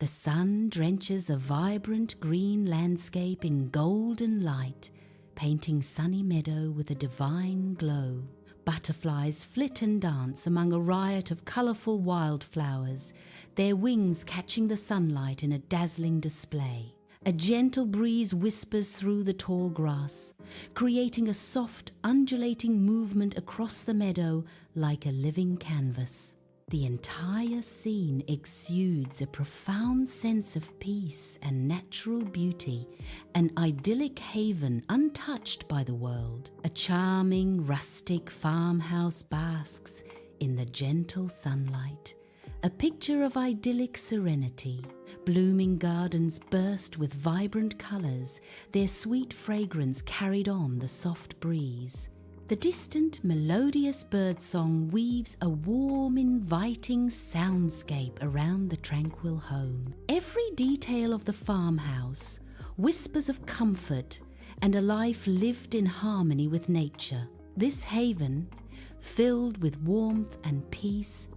The sun drenches a vibrant green landscape in golden light, painting Sunny Meadow with a divine glow. Butterflies flit and dance among a riot of colourful wildflowers, their wings catching the sunlight in a dazzling display. A gentle breeze whispers through the tall grass, creating a soft, undulating movement across the meadow like a living canvas. The entire scene exudes a profound sense of peace and natural beauty, an idyllic haven untouched by the world. A charming, rustic farmhouse basks in the gentle sunlight, a picture of idyllic serenity. Blooming gardens burst with vibrant colours, their sweet fragrance carried on the soft breeze. The distant, melodious birdsong weaves a warm, inviting soundscape around the tranquil home. Every detail of the farmhouse whispers of comfort and a life lived in harmony with nature. This haven, filled with warmth and peace,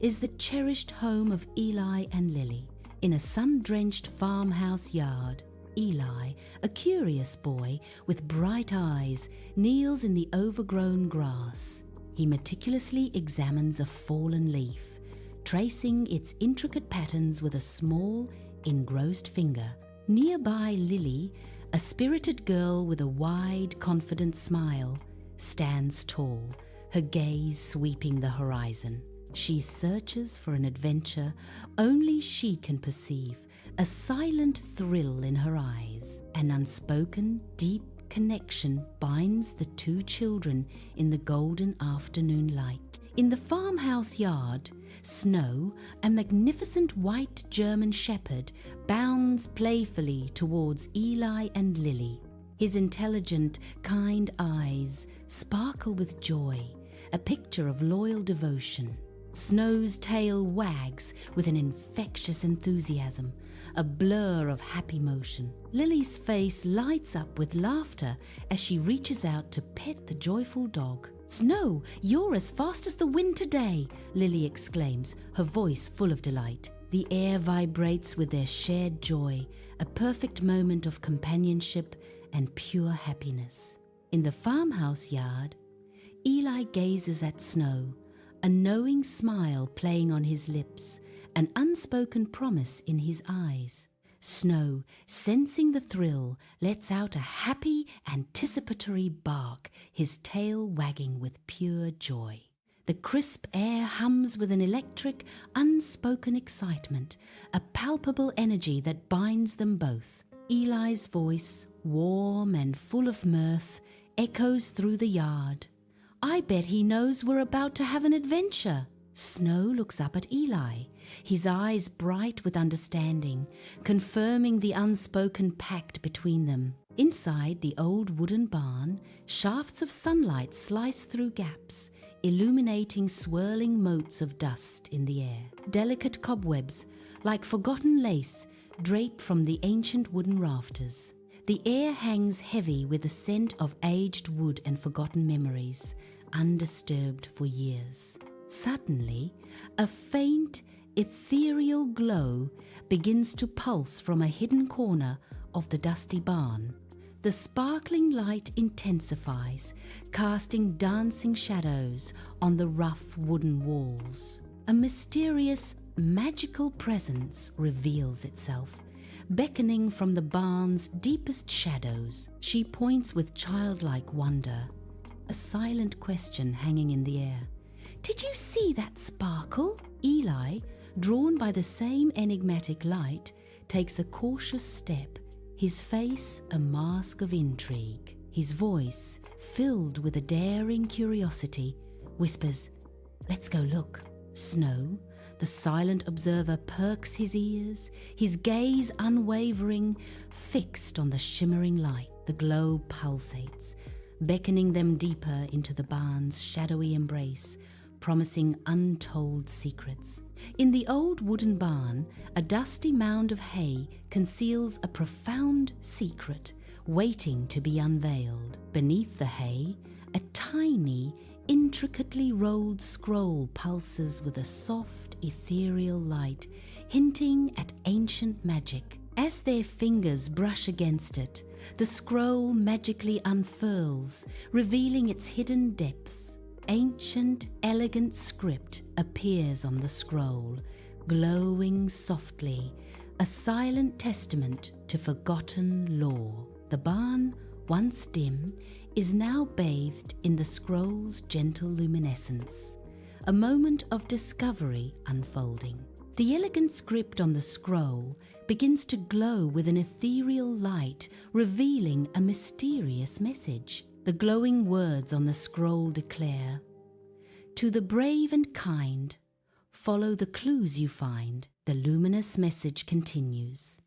is the cherished home of Eli and Lily. In a sun-drenched farmhouse yard, Eli, a curious boy with bright eyes, kneels in the overgrown grass. He meticulously examines a fallen leaf, tracing its intricate patterns with a small, engrossed finger. Nearby, Lily, a spirited girl with a wide, confident smile, stands tall, her gaze sweeping the horizon. She searches for an adventure only she can perceive, a silent thrill in her eyes. An unspoken, deep connection binds the two children in the golden afternoon light. In the farmhouse yard, Snow, a magnificent white German shepherd, bounds playfully towards Eli and Lily. His intelligent, kind eyes sparkle with joy, a picture of loyal devotion. Snow's tail wags with an infectious enthusiasm, a blur of happy motion. Lily's face lights up with laughter as she reaches out to pet the joyful dog. "Snow, you're as fast as the wind today," Lily exclaims, her voice full of delight. The air vibrates with their shared joy, a perfect moment of companionship and pure happiness. In the farmhouse yard, Eli gazes at Snow, a knowing smile playing on his lips, an unspoken promise in his eyes. Snow, sensing the thrill, lets out a happy, anticipatory bark, his tail wagging with pure joy. The crisp air hums with an electric, unspoken excitement, a palpable energy that binds them both. Eli's voice, warm and full of mirth, echoes through the yard. "I bet he knows we're about to have an adventure." Snow looks up at Eli, his eyes bright with understanding, confirming the unspoken pact between them. Inside the old wooden barn, shafts of sunlight slice through gaps, illuminating swirling motes of dust in the air. Delicate cobwebs, like forgotten lace, drape from the ancient wooden rafters. The air hangs heavy with the scent of aged wood and forgotten memories, undisturbed for years. Suddenly, a faint, ethereal glow begins to pulse from a hidden corner of the dusty barn. The sparkling light intensifies, casting dancing shadows on the rough wooden walls. A mysterious, magical presence reveals itself, beckoning from the barn's deepest shadows. She points with childlike wonder, a silent question hanging in the air. "Did you see that sparkle?" Eli, drawn by the same enigmatic light, takes a cautious step, his face a mask of intrigue. His voice, filled with a daring curiosity, whispers, "Let's go look." Snow, the silent observer, perks his ears, his gaze unwavering, fixed on the shimmering light. The glow pulsates, beckoning them deeper into the barn's shadowy embrace, promising untold secrets. In the old wooden barn, a dusty mound of hay conceals a profound secret waiting to be unveiled. Beneath the hay, a tiny, intricately rolled scroll pulses with a soft, ethereal light, hinting at ancient magic. As their fingers brush against it, the scroll magically unfurls, revealing its hidden depths. Ancient, elegant script appears on the scroll, glowing softly, a silent testament to forgotten lore. The barn, once dim, is now bathed in the scroll's gentle luminescence, a moment of discovery unfolding. The elegant script on the scroll begins to glow with an ethereal light, revealing a mysterious message. The glowing words on the scroll declare, "To the brave and kind, follow the clues you find." The luminous message continues.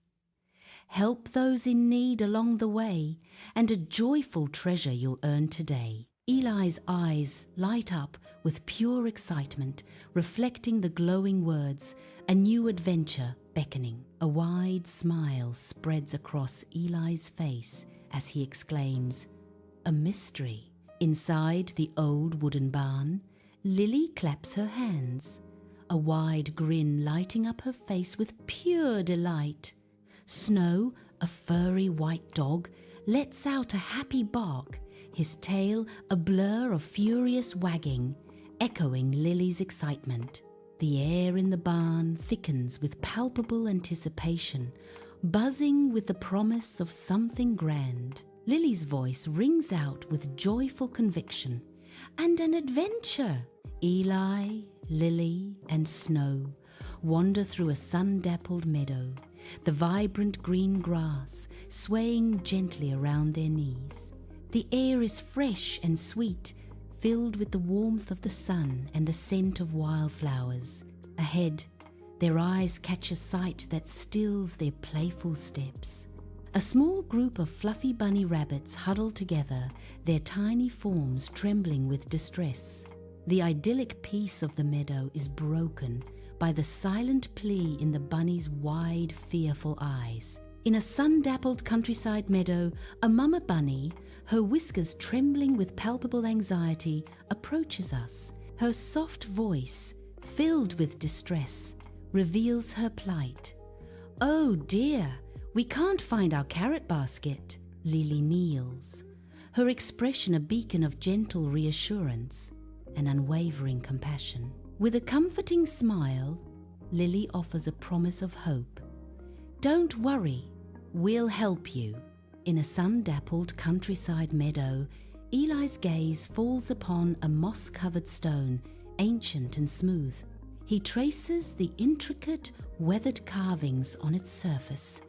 Help those in need along the way, and a joyful treasure you'll earn today. Eli's eyes light up with pure excitement, reflecting the glowing words, a new adventure beckoning. A wide smile spreads across Eli's face as he exclaims, "A mystery." Inside the old wooden barn, Lily claps her hands, a wide grin lighting up her face with pure delight. Snow, a furry white dog, lets out a happy bark, his tail a blur of furious wagging, echoing Lily's excitement. The air in the barn thickens with palpable anticipation, buzzing with the promise of something grand. Lily's voice rings out with joyful conviction. And an adventure! Eli, Lily, and Snow wander through a sun-dappled meadow, the vibrant green grass swaying gently around their knees. The air is fresh and sweet, filled with the warmth of the sun and the scent of wildflowers. Ahead, their eyes catch a sight that stills their playful steps. A small group of fluffy bunny rabbits huddle together, their tiny forms trembling with distress. The idyllic peace of the meadow is broken by the silent plea in the bunny's wide, fearful eyes. In a sun-dappled countryside meadow, a mama bunny, her whiskers trembling with palpable anxiety, approaches us. Her soft voice, filled with distress, reveals her plight. "Oh dear, we can't find our carrot basket." Lily kneels, her expression a beacon of gentle reassurance and unwavering compassion. With a comforting smile, Lily offers a promise of hope. "Don't worry, we'll help you." In a sun-dappled countryside meadow, Eli's gaze falls upon a moss-covered stone, ancient and smooth. He traces the intricate, weathered carvings on its surface,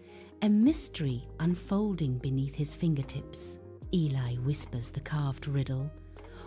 a mystery unfolding beneath his fingertips. Eli whispers the carved riddle.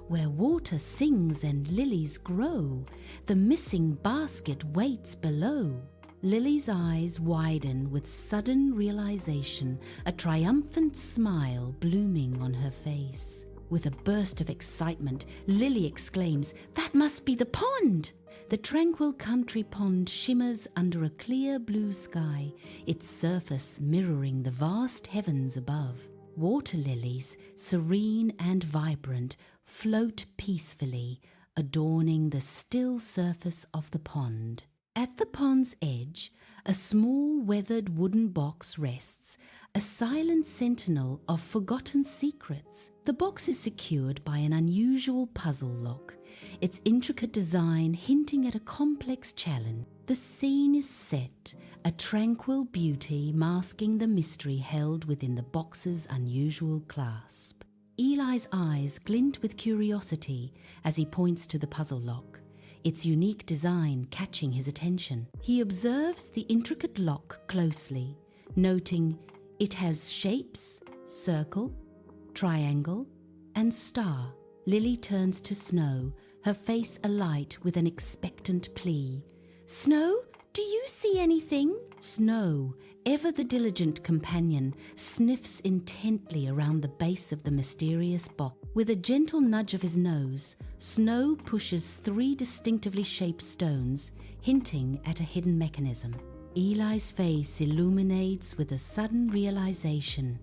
"Where water sings and lilies grow, the missing basket waits below." Lily's eyes widen with sudden realization, a triumphant smile blooming on her face. With a burst of excitement, Lily exclaims, "That must be the pond!" The tranquil country pond shimmers under a clear blue sky, its surface mirroring the vast heavens above. Water lilies, serene and vibrant, float peacefully, adorning the still surface of the pond. At the pond's edge, a small weathered wooden box rests, a silent sentinel of forgotten secrets. The box is secured by an unusual puzzle lock, its intricate design hinting at a complex challenge. The scene is set, a tranquil beauty masking the mystery held within the box's unusual clasp. Eli's eyes glint with curiosity as he points to the puzzle lock, its unique design catching his attention. He observes the intricate lock closely, noting it has shapes, circle, triangle, and star. Lily turns to Snow, her face alight with an expectant plea. "Snow, do you see anything?" Snow, ever the diligent companion, sniffs intently around the base of the mysterious box. With a gentle nudge of his nose, Snow pushes 3 distinctively shaped stones, hinting at a hidden mechanism. Eli's face illuminates with a sudden realization,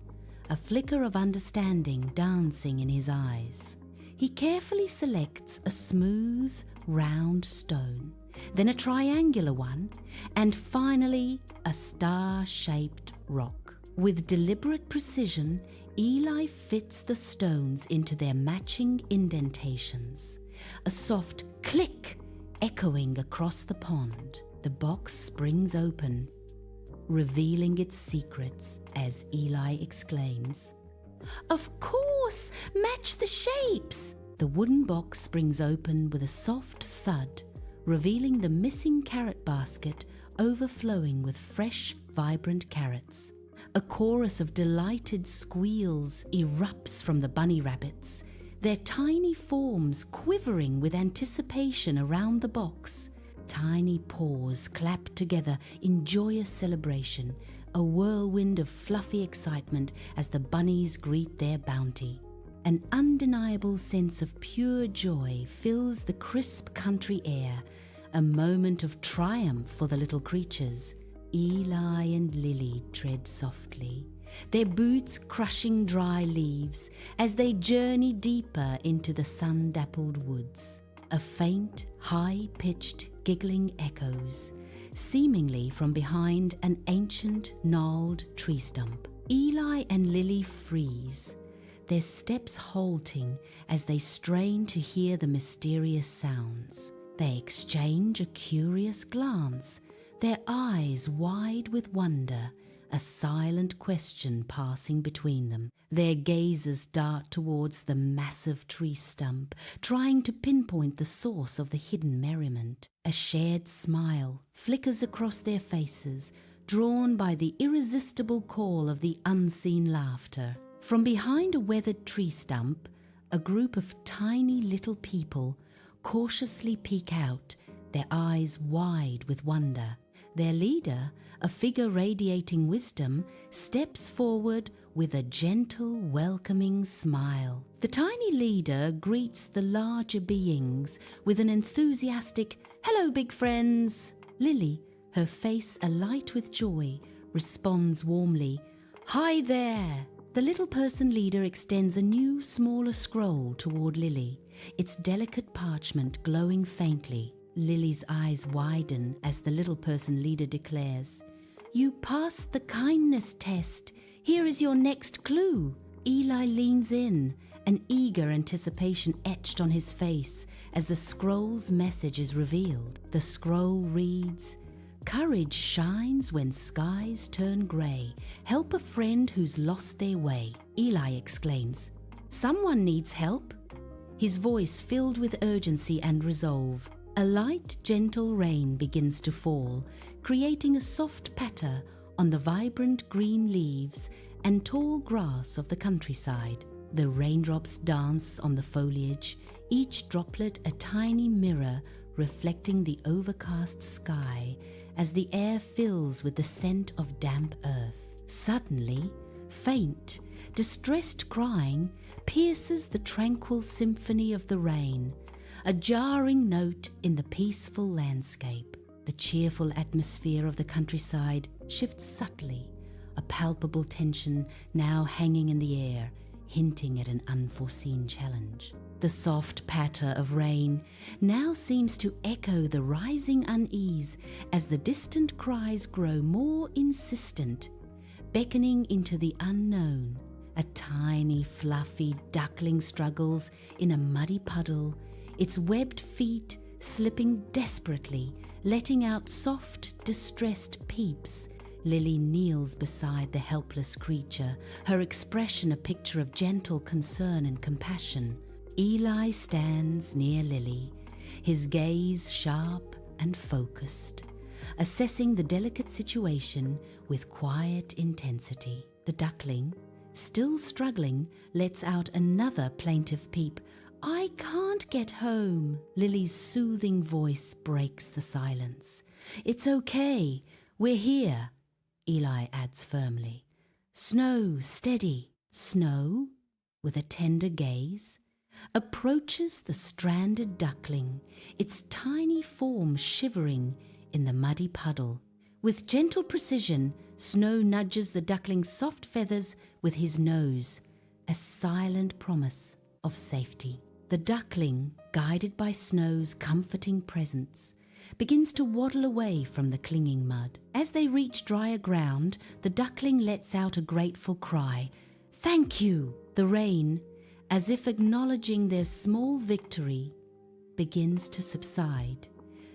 a flicker of understanding dancing in his eyes. He carefully selects a smooth, round stone, then a triangular one, and finally a star-shaped rock. With deliberate precision, Eli fits the stones into their matching indentations. A soft click echoing across the pond. The box springs open, revealing its secrets as Eli exclaims, "Of course! Match the shapes!" The wooden box springs open with a soft thud, revealing the missing carrot basket overflowing with fresh, vibrant carrots. A chorus of delighted squeals erupts from the bunny rabbits, their tiny forms quivering with anticipation around the box. Tiny paws clap together in joyous celebration, a whirlwind of fluffy excitement as the bunnies greet their bounty. An undeniable sense of pure joy fills the crisp country air, a moment of triumph for the little creatures. Eli and Lily tread softly, their boots crushing dry leaves as they journey deeper into the sun-dappled woods. A faint, high-pitched giggling echoes, seemingly from behind an ancient, gnarled tree stump. Eli and Lily freeze, their steps halting as they strain to hear the mysterious sounds. They exchange a curious glance, their eyes wide with wonder, a silent question passing between them. Their gazes dart towards the massive tree stump, trying to pinpoint the source of the hidden merriment. A shared smile flickers across their faces, drawn by the irresistible call of the unseen laughter. From behind a weathered tree stump, a group of tiny little people cautiously peek out, their eyes wide with wonder. Their leader, a figure radiating wisdom, steps forward with a gentle, welcoming smile. The tiny leader greets the larger beings with an enthusiastic, "Hello, big friends." Lily, her face alight with joy, responds warmly, "Hi there." The little person leader extends a new, smaller scroll toward Lily, its delicate parchment glowing faintly. Lily's eyes widen as the little person leader declares, "You passed the kindness test. Here is your next clue." Eli leans in, an eager anticipation etched on his face as the scroll's message is revealed. The scroll reads, "Courage shines when skies turn grey. Help a friend who's lost their way." Eli exclaims, "Someone needs help." His voice filled with urgency and resolve. A light, gentle rain begins to fall, creating a soft patter on the vibrant green leaves and tall grass of the countryside. The raindrops dance on the foliage, each droplet a tiny mirror reflecting the overcast sky as the air fills with the scent of damp earth. Suddenly, faint, distressed crying pierces the tranquil symphony of the rain, a jarring note in the peaceful landscape. The cheerful atmosphere of the countryside shifts subtly, a palpable tension now hanging in the air, hinting at an unforeseen challenge. The soft patter of rain now seems to echo the rising unease as the distant cries grow more insistent, beckoning into the unknown. A tiny, fluffy duckling struggles in a muddy puddle, its webbed feet slipping desperately, letting out soft, distressed peeps. Lily kneels beside the helpless creature, her expression a picture of gentle concern and compassion. Eli stands near Lily, his gaze sharp and focused, assessing the delicate situation with quiet intensity. The duckling, still struggling, lets out another plaintive peep. "I can't get home." Lily's soothing voice breaks the silence. "It's okay, we're here," Eli adds firmly. "Snow, steady." Snow, with a tender gaze, approaches the stranded duckling, its tiny form shivering in the muddy puddle. With gentle precision, Snow nudges the duckling's soft feathers with his nose, a silent promise of safety. The duckling, guided by Snow's comforting presence, begins to waddle away from the clinging mud. As they reach drier ground, the duckling lets out a grateful cry. "Thank you!" The rain, as if acknowledging their small victory, begins to subside,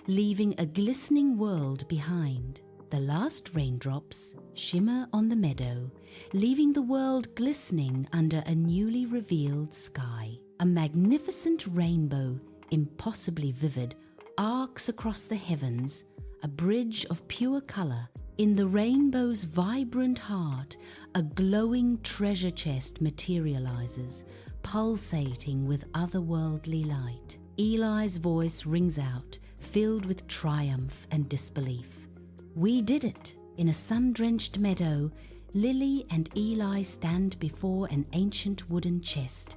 leaving a glistening world behind. The last raindrops shimmer on the meadow, leaving the world glistening under a newly revealed sky. A magnificent rainbow, impossibly vivid, arcs across the heavens, a bridge of pure color. In the rainbow's vibrant heart, a glowing treasure chest materializes, pulsating with otherworldly light. Eli's voice rings out, filled with triumph and disbelief. "We did it!" In a sun-drenched meadow, Lily and Eli stand before an ancient wooden chest,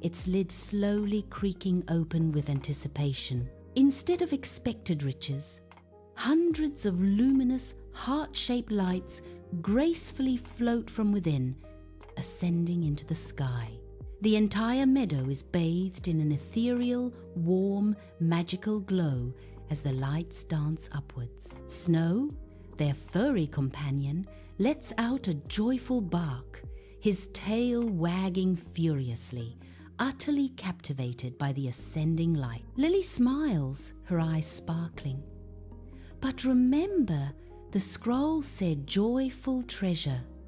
its lid slowly creaking open with anticipation. Instead of expected riches, hundreds of luminous, heart-shaped lights gracefully float from within, ascending into the sky. The entire meadow is bathed in an ethereal, warm, magical glow as the lights dance upwards. Snow, their furry companion, lets out a joyful bark, his tail wagging furiously, utterly captivated by the ascending light. Lily smiles, her eyes sparkling. "But remember, the scroll said joyful treasure."